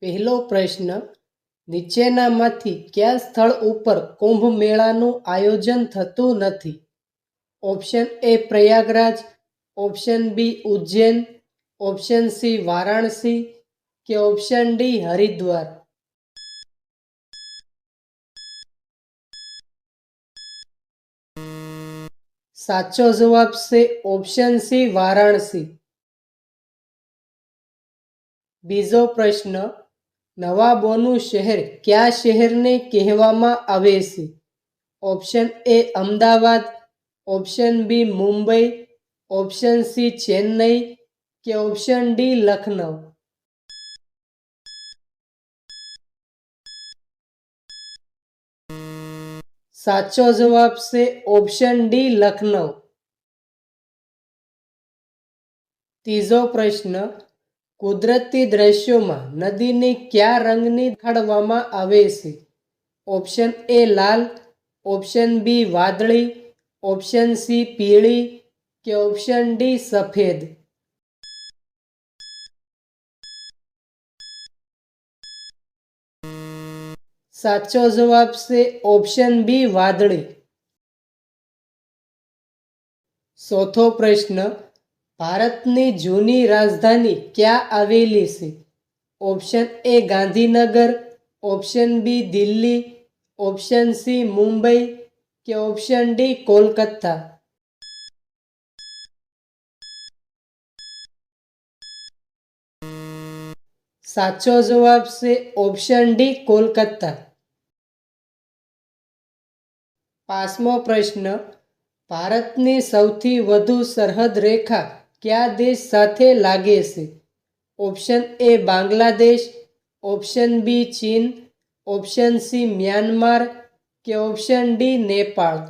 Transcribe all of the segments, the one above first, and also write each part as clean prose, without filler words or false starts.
પહેલો પ્રશ્ન, નીચેનામાંથી કયા સ્થળ ઉપર કુંભ મેળાનું આયોજન થતું નથી? Option A Prayagraj, option B Ujjain, option C Varanasi કે ઓપ્શન ડી હરિદ્વાર? સાચો જવાબ છે ઓપ્શન સી વારાણસી. બીજો પ્રશ્ન, નવાબોનું શહેર કયા શહેરને કહેવામાં આવે છે? Option A Ahmedabad, option B Mumbai, option C Chennai કે ઓપ્શન ડી લખનઉ? સાચો જવાબ છે ઓપ્શન ડી લખનઉ. ત્રીજો પ્રશ્ન, કુદરતી દ્રશ્યોમાં નદીને કયા રંગની દેખાડવામાં આવે છે? ઓપ્શન એ લાલ, ઓપ્શન બી વાદળી, ઓપ્શન સી પીળી કે ઓપ્શન ડી સફેદ? સાચો જવાબ છે ઓપ્શન બી વાદળી. ચોથો પ્રશ્ન, ભારતની જૂની રાજધાની ક્યાં આવેલી છે? Option A Gandhinagar, option B Delhi, option C Mumbai કે ઓપ્શન ડી કોલકાતા? સાચો જવાબ છે ઓપ્શન ડી કોલકાતા. પાંચમો પ્રશ્ન, ભારતની સૌથી વધુ સરહદ રેખા કયા દેશ સાથે લાગે છે? Option A Bangladesh, option B ચીન, ઓપ્શન સી મ્યાનમાર કે ઓપ્શન ડી નેપાળ?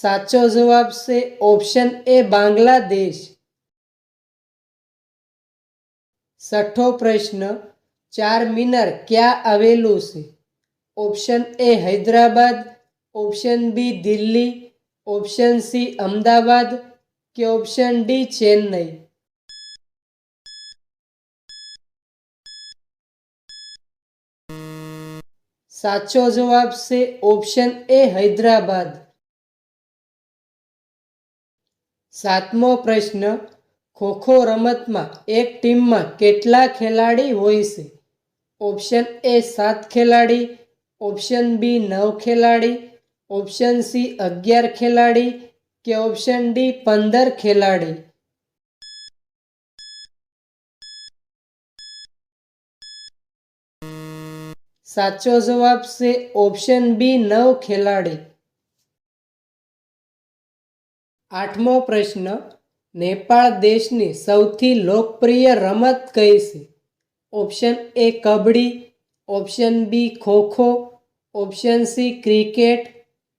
સાચો જવાબ છે ઓપ્શન એ બાંગ્લાદેશ. છઠ્ઠો પ્રશ્ન, ચાર મિનાર ક્યાં આવેલું છે? Option A Hyderabad, option B Delhi, option C Ahmedabad કે ઓપ્શન ડી ચેન્નઈ? સાચો જવાબ છે ઓપ્શન એ હૈદરાબાદ. સાતમો પ્રશ્ન, ખોખો રમતમાં એક ટીમમાં કેટલા ખેલાડી હોય છે? ઓપ્શન એ 7 ખેલાડી, ઓપ્શન બી 9 ખેલાડી, ઓપ્શન સી 11 ખેલાડી કે ઓપ્શન ડી 15 ખેલાડી? સાચો જવાબ છે ઓપ્શન બી 9 ખેલાડી. આઠમો પ્રશ્ન, નેપાળ દેશની સૌથી લોકપ્રિય રમત કઈ છે? Option A kabaddi, option B kho kho, option C cricket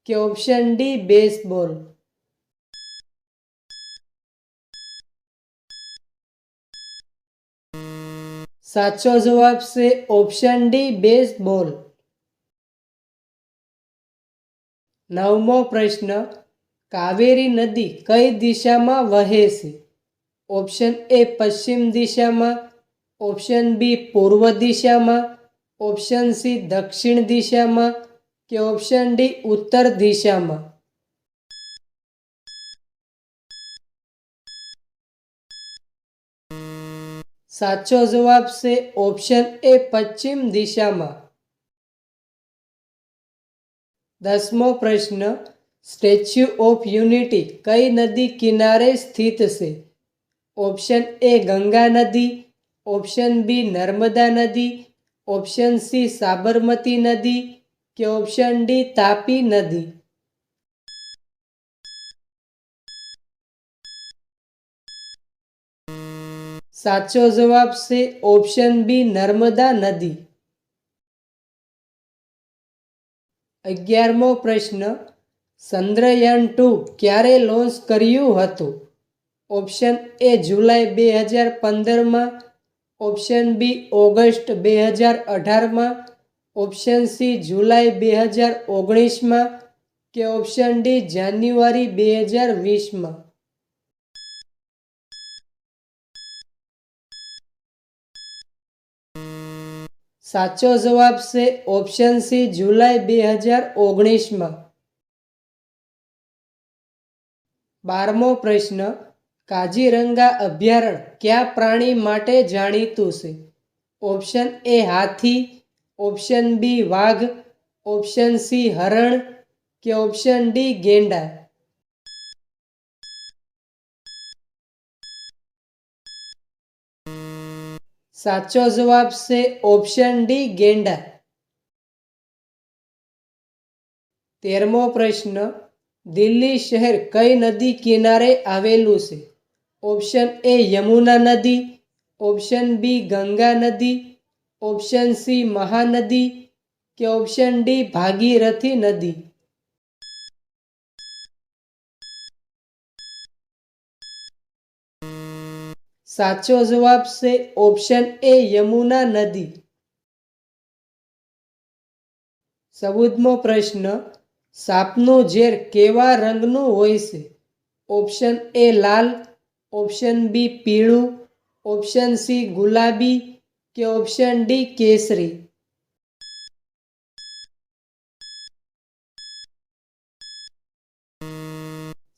કે ઓપ્શન ડી બેઝબોલ? સાચો જવાબ છે ઓપ્શન ડી બેઝબોલ. નવમો પ્રશ્ન, કાવેરી નદી કઈ દિશામાં વહે છે? ઓપ્શન એ પશ્ચિમ દિશામાં, ઓપ્શન બી પૂર્વ દિશામાં, ઓપ્શન સી દક્ષિણ દિશામાં કે ઓપ્શન ડી ઉત્તર દિશામાં? સાચો જવાબ છે ઓપ્શન એ પશ્ચિમ દિશામાં. દસમો પ્રશ્ન, સ્ટેચ્યુ ઓફ યુનિટી કઈ નદી કિનારે સ્થિત છે? ઓપ્શન એ ગંગા નદી, ઓપ્શન બી નર્મદા નદી, ઓપ્શન સી સાબરમતી નદી કે ઓપ્શન ડી તાપી નદી? સાચો જવાબ છે ઓપ્શન બી નર્મદા નદી. 11મો પ્રશ્ન, ચંદ્રયાન-2 ક્યારે લોન્ચ કર્યું હતું? ઓપ્શન એ જુલાઈ 2015માં, ઓપ્શન બી ઓગસ્ટ 2018માં, ઓપ્શન સી જુલાઈ 2019માં કે ઓપ્શન ડી જાન્યુઆરી 2020માં? સાચો જવાબ છે ઓપ્શન સી જુલાઈ 2019માં. 12મો પ્રશ્ન, કાઝીરંગા અભયારણ્ય કયા પ્રાણી માટે જાણીતું છે? ઓપ્શન એ હાથી, ઓપ્શન બી વાઘ, ઓપ્શન સી હરણ કે ઓપ્શન ડી ગેંડા. સાચો જવાબ છે ઓપ્શન ડી ગેંડા. 13મો પ્રશ્ન, દિલ્હી શહેર કઈ નદી કિનારે આવેલું છે? ઓપ્શન એ યમુના નદી, ઓપ્શન બી ગંગા નદી, ઓપ્શન સી મહાનદી કે ઓપ્શન ડી ભાગીરથી નદી. સાચો જવાબ છે ઓપ્શન એ યમુના નદી. 14મો પ્રશ્ન, સાપનું ઝેર કેવા રંગનું હોય છે? ઓપ્શન એ લાલ, ઓપ્શન બી પીળું, ઓપ્શન સી ગુલાબી કે ઓપ્શન ડી કેસરી.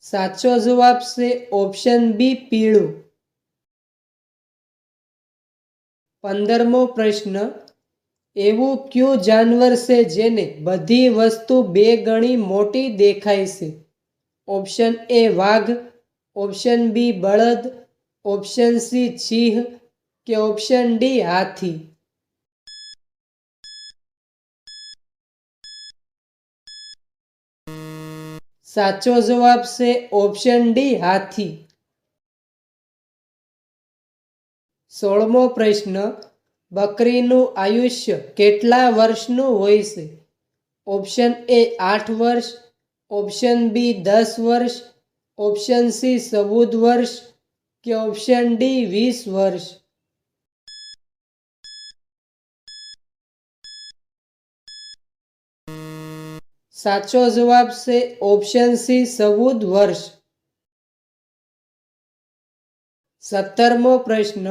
સાચો જવાબ છે ઓપ્શન બી પીળું. 15મો પ્રશ્ન, એવું કયું જાનવર છે જેને બધી વસ્તુ બે ગણી મોટી દેખાય છે? ઓપ્શન એ વાઘ, ઓપ્શન બી બળદ, ઓપ્શન સી સિંહ કે ઓપ્શન ડી હાથી. સાચો જવાબ છે ઓપ્શન ડી હાથી. 16મો પ્રશ્ન, બકરીનું આયુષ્ય કેટલા વર્ષનું હોય છે? ઓપ્શન એ 8 વર્ષ, ઓપ્શન બી 10 વર્ષ, ઓપ્શન સી 14 વર્ષ કે ઓપ્શન ડી 20 વર્ષ. સાચો જવાબ છે ઓપ્શન સી 14 વર્ષ. 17મો પ્રશ્ન,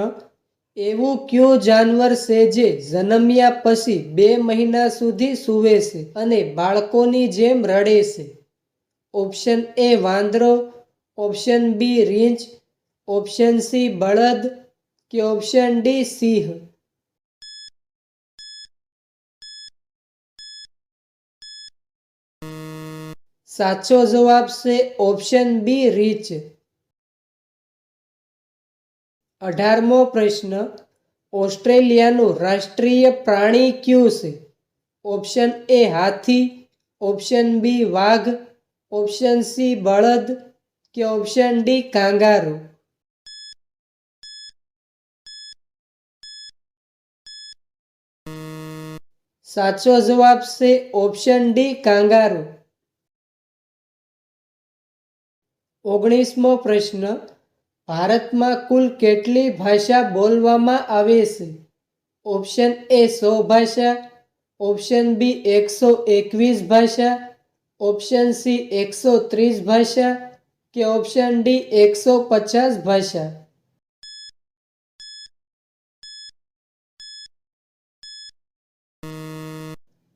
એવું કયું જાનવર છે જે જન્મ્યા પછી 2 મહિના સુધી સૂવે છે અને બાળકોની જેમ રડે છે? ઓપ્શન એ વાંદરો, ઓપ્શન બી રીંછ, ઓપ્શન સી બળદ કે ઓપ્શન ડી સિંહ. સાચો જવાબ છે ઓપ્શન બી રીંછ. 18મો પ્રશ્ન, ઓસ્ટ્રેલિયાનું રાષ્ટ્રીય પ્રાણી કયું છે? ઓપ્શન એ હાથી, ઓપ્શન બી વાઘ, ઓપ્શન સી બળદ કે ઓપ્શન ડી કાંગારૂ. સાચો જવાબ છે ઓપ્શન ડી કાંગારૂ. 19મો પ્રશ્ન, ભારતમાં કુલ કેટલી ભાષા બોલવામાં આવે છે? ઓપ્શન એ 100 ભાષા, ઓપ્શન બી 121 ભાષા, ઓપ્શન સી 130 ભાષા કે ઓપ્શન ડી 150 ભાષા.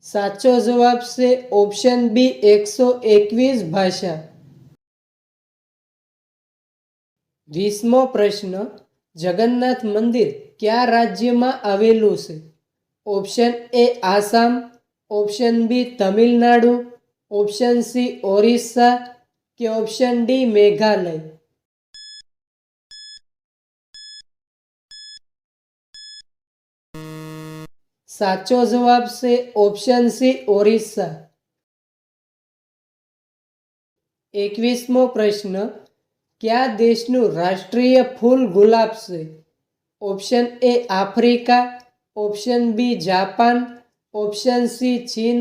સાચો જવાબ છે ઓપ્શન બી 121 ભાષા. 20મો પ્રશ્ન, જગન્નાથ મંદિર કયા રાજ્યમાં આવેલું છે? Option A Assam, option B Tamil Nadu, option C Orissa કે ઓપ્શન ડી મેઘાલય. સાચો જવાબ છે ઓપ્શન સી ઓરિસ્સા. 21મો પ્રશ્ન, કયા દેશનું રાષ્ટ્રીય ફૂલ ગુલાબ છે? Option A Africa, option B Japan, option C ચીન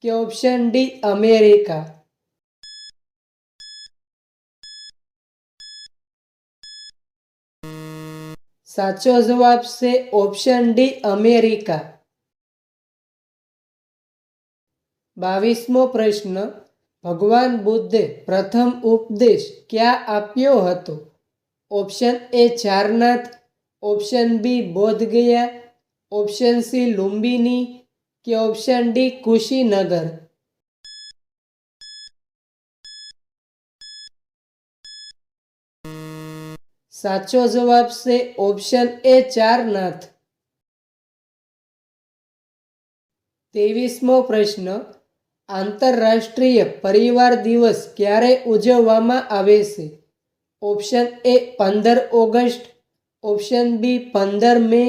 કે ઓપ્શન ડી અમેરિકા. સાચો જવાબ છે ઓપ્શન ડી અમેરિકા. 22મો પ્રશ્ન, ભગવાન બુદ્ધે પ્રથમ ઉપદેશ ક્યાં આપ્યો હતો? Option A Sarnath, option B Bodhgaya, option C Lumbini કે ઓપ્શન ડી કુશીનગર? સાચો જવાબ છે ઓપ્શન એ ચારનાથ. 23મો પ્રશ્ન. આંતરરાષ્ટ્રીય પરિવાર દિવસ ક્યારે ઉજવવામાં આવે છે? Option A 15 August, option B 15 May,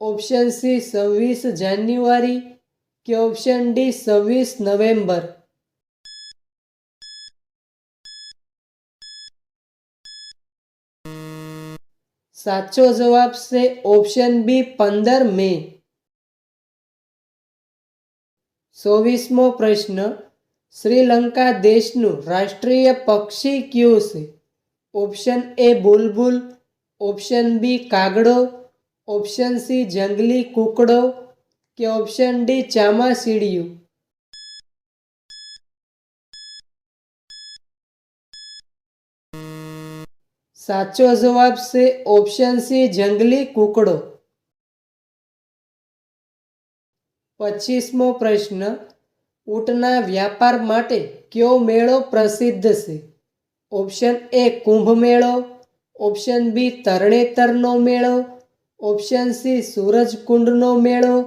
option C 26 January કે ઓપ્શન ડી 26 નવેમ્બર? સાચો જવાબ છે ઓપ્શન બી 15 મે. 24મો પ્રશ્ન. શ્રીલંકા દેશનું રાષ્ટ્રીય પક્ષી કયું છે? ઓપ્શન એ બુલબુલ, ઓપ્શન બી કાગડો, ઓપ્શન સી જંગલી કૂકડો કે ઓપ્શન ડી ચામાચીડિયું? સાચો જવાબ છે ઓપ્શન સી જંગલી કૂકડો. 25મો પ્રશ્ન. ઊંટના વ્યાપાર માટે કયો મેળો પ્રસિદ્ધ છે? ઓપ્શન એ કુંભ મેળો, ઓપ્શન બી તરણેતરનો મેળો, ઓપ્શન સી સૂરજકુંડનો મેળો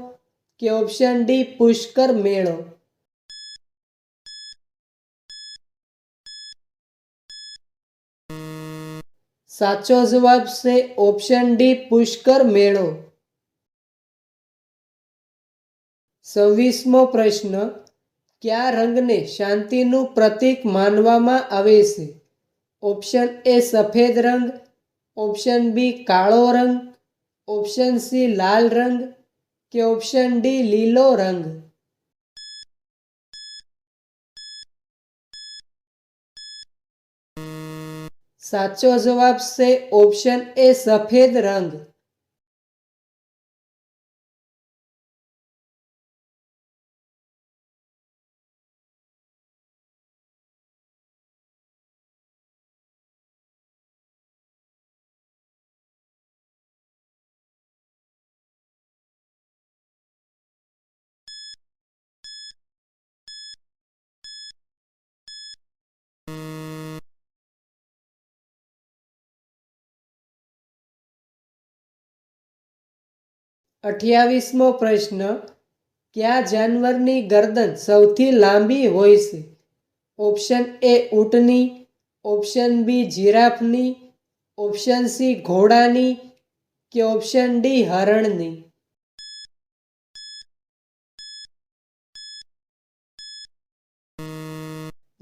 કે ઓપ્શન ડી પુષ્કર મેળો? સાચો જવાબ છે ઓપ્શન ડી પુષ્કર મેળો. 26મો પ્રશ્ન. કયા રંગને શાંતિનું પ્રતીક માનવામાં આવે છે? ઓપ્શન એ સફેદ રંગ, ઓપ્શન બી કાળો રંગ, ઓપ્શન સી લાલ રંગ કે ઓપ્શન ડી લીલો રંગ? સાચો જવાબ છે ઓપ્શન એ સફેદ રંગ. 28મો પ્રશ્ન. કયા જાનવરની ગરદન સૌથી લાંબી હોય છે? ઓપ્શન એ ઊંટની, ઓપ્શન બી જીરાફની, ઓપ્શન સી ઘોડાની કે ઓપ્શન ડી હરણની?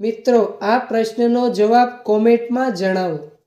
મિત્રો, આ પ્રશ્નનો જવાબ કોમેન્ટમાં જણાવો.